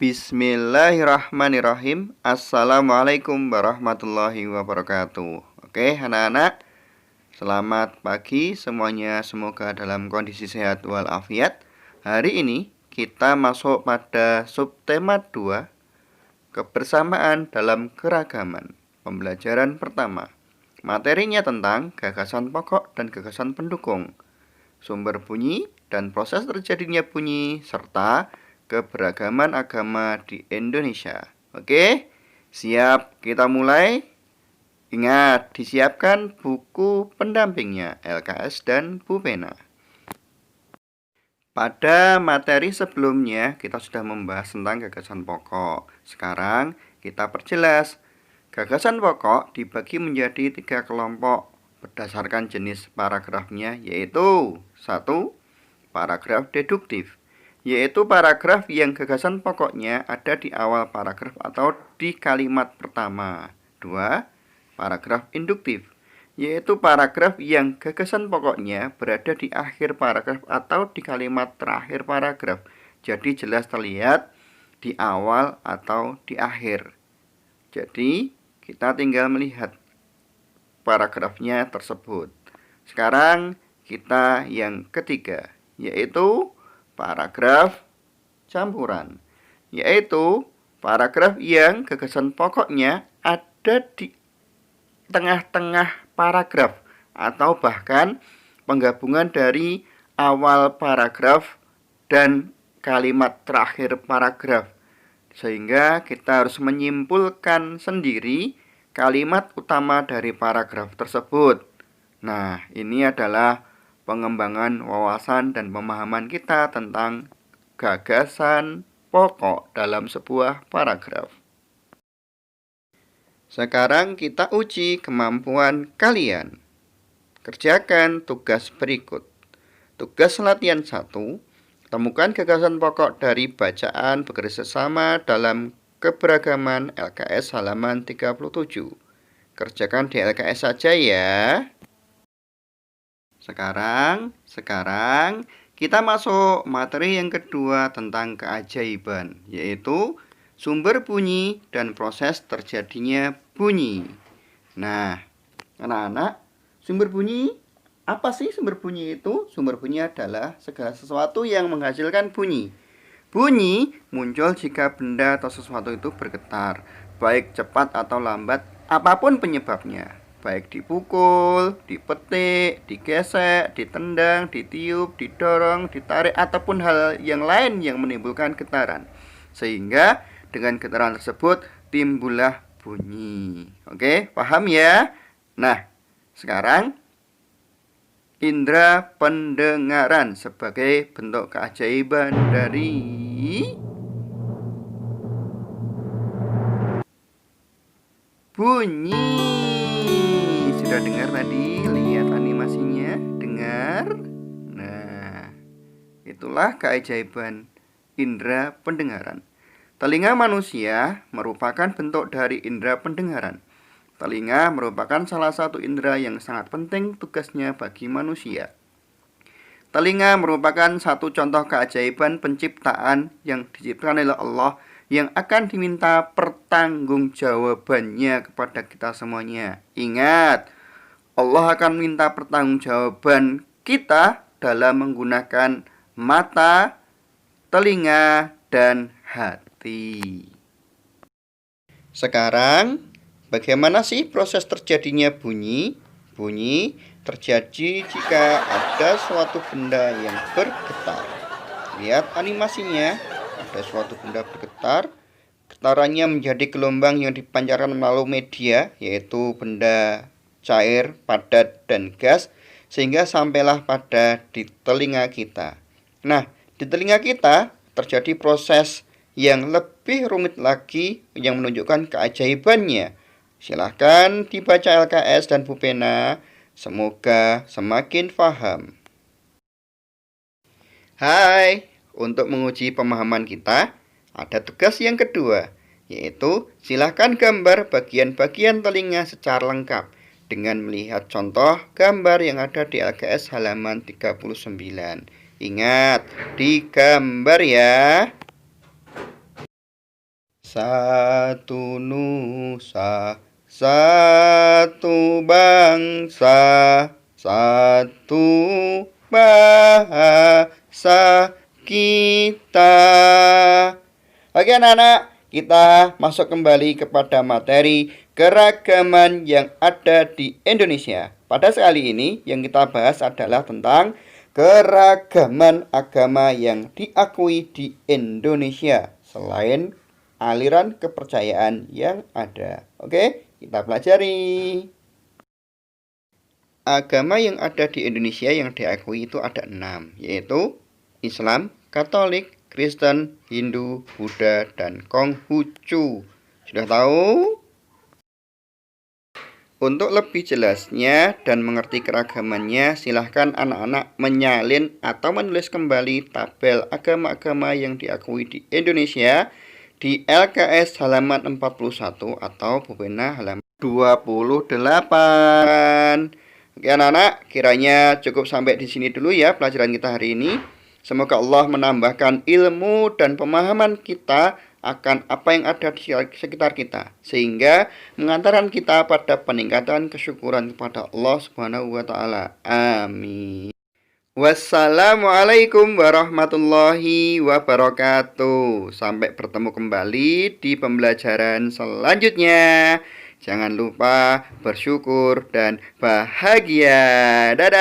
Bismillahirrahmanirrahim. Assalamualaikum warahmatullahi wabarakatuh. Oke anak-anak, selamat pagi semuanya. Semoga dalam kondisi sehat walafiat. Hari ini kita masuk pada subtema 2, kebersamaan dalam keragaman. Pembelajaran pertama, materinya tentang gagasan pokok dan gagasan pendukung, sumber bunyi dan proses terjadinya bunyi, serta keberagaman agama di Indonesia. Oke, siap, kita mulai. Ingat, disiapkan buku pendampingnya, LKS dan pulpena. Pada materi sebelumnya, kita sudah membahas tentang gagasan pokok. Sekarang, kita perjelas. Gagasan pokok dibagi menjadi 3 kelompok berdasarkan jenis paragrafnya, yaitu 1. Paragraf deduktif, yaitu paragraf yang gagasan pokoknya ada di awal paragraf atau di kalimat pertama. 2. Paragraf induktif, yaitu paragraf yang gagasan pokoknya berada di akhir paragraf atau di kalimat terakhir paragraf. Jadi jelas terlihat di awal atau di akhir. Jadi kita tinggal melihat paragrafnya tersebut. Sekarang kita yang ketiga, yaitu paragraf campuran, yaitu paragraf yang gagasan pokoknya ada di tengah-tengah paragraf atau bahkan penggabungan dari awal paragraf dan kalimat terakhir paragraf, sehingga kita harus menyimpulkan sendiri kalimat utama dari paragraf tersebut. Nah, ini adalah pengembangan wawasan dan pemahaman kita tentang gagasan pokok dalam sebuah paragraf. Sekarang kita uji kemampuan kalian. Kerjakan tugas berikut. Tugas latihan 1. Temukan gagasan pokok dari bacaan bekerja sama dalam keberagaman LKS halaman 37. Kerjakan di LKS saja ya. Sekarang kita masuk materi yang kedua tentang keajaiban, yaitu sumber bunyi dan proses terjadinya bunyi. Nah, anak-anak, sumber bunyi, apa sih sumber bunyi itu? Sumber bunyi adalah segala sesuatu yang menghasilkan bunyi. Bunyi muncul jika benda atau sesuatu itu bergetar, baik cepat atau lambat, apapun penyebabnya. Baik dipukul, dipetik, digesek, ditendang, ditiup, didorong, ditarik, ataupun hal yang lain yang menimbulkan getaran. Sehingga dengan getaran tersebut timbullah bunyi. Oke, paham ya? Nah, sekarang indera pendengaran sebagai bentuk keajaiban dari bunyi. Sudah dengar tadi? Lihat animasinya, dengar. Nah, itulah keajaiban indera pendengaran. Telinga manusia merupakan bentuk dari indera pendengaran. Telinga merupakan salah satu indera yang sangat penting tugasnya bagi manusia. Telinga merupakan satu contoh keajaiban penciptaan yang diciptakan oleh Allah yang akan diminta pertanggungjawabannya kepada kita semuanya. Ingat, Allah akan minta pertanggungjawaban kita dalam menggunakan mata, telinga, dan hati. Sekarang, bagaimana sih proses terjadinya bunyi? Bunyi terjadi jika ada suatu benda yang bergetar. Lihat animasinya, ada suatu benda bergetar. Getarannya menjadi gelombang yang dipancarkan melalui media, yaitu benda cair, padat, dan gas, sehingga sampailah pada di telinga kita. Nah, di telinga kita terjadi proses yang lebih rumit lagi yang menunjukkan keajaibannya. Silahkan dibaca LKS dan pulpena. Semoga semakin paham. Hai, untuk menguji pemahaman kita, ada tugas yang kedua, yaitu silahkan gambar bagian-bagian telinga secara lengkap dengan melihat contoh gambar yang ada di LKS halaman 39. Ingat, digambar ya. Satu nusa, satu bangsa, satu bahasa kita. Oke anak-anak, kita masuk kembali kepada materi keragaman yang ada di Indonesia. Pada sekali ini yang kita bahas adalah tentang keragaman agama yang diakui di Indonesia selain aliran kepercayaan yang ada. Oke, kita pelajari. Agama yang ada di Indonesia yang diakui itu ada 6, yaitu Islam, Katolik, Kristen, Hindu, Buddha, dan Konghucu. Sudah tahu? Untuk lebih jelasnya dan mengerti keragamannya, silahkan anak-anak menyalin atau menulis kembali tabel agama-agama yang diakui di Indonesia di LKS halaman 41 atau Bupena halaman 28. Oke anak-anak, kiranya cukup sampai di sini dulu ya pelajaran kita hari ini. Semoga Allah menambahkan ilmu dan pemahaman kita akan apa yang ada di sekitar kita, sehingga mengantarkan kita pada peningkatan kesyukuran kepada Allah Subhanahu wa taala. Amin. Wassalamualaikum warahmatullahi wabarakatuh. Sampai bertemu kembali di pembelajaran selanjutnya. Jangan lupa bersyukur dan bahagia. Dadah.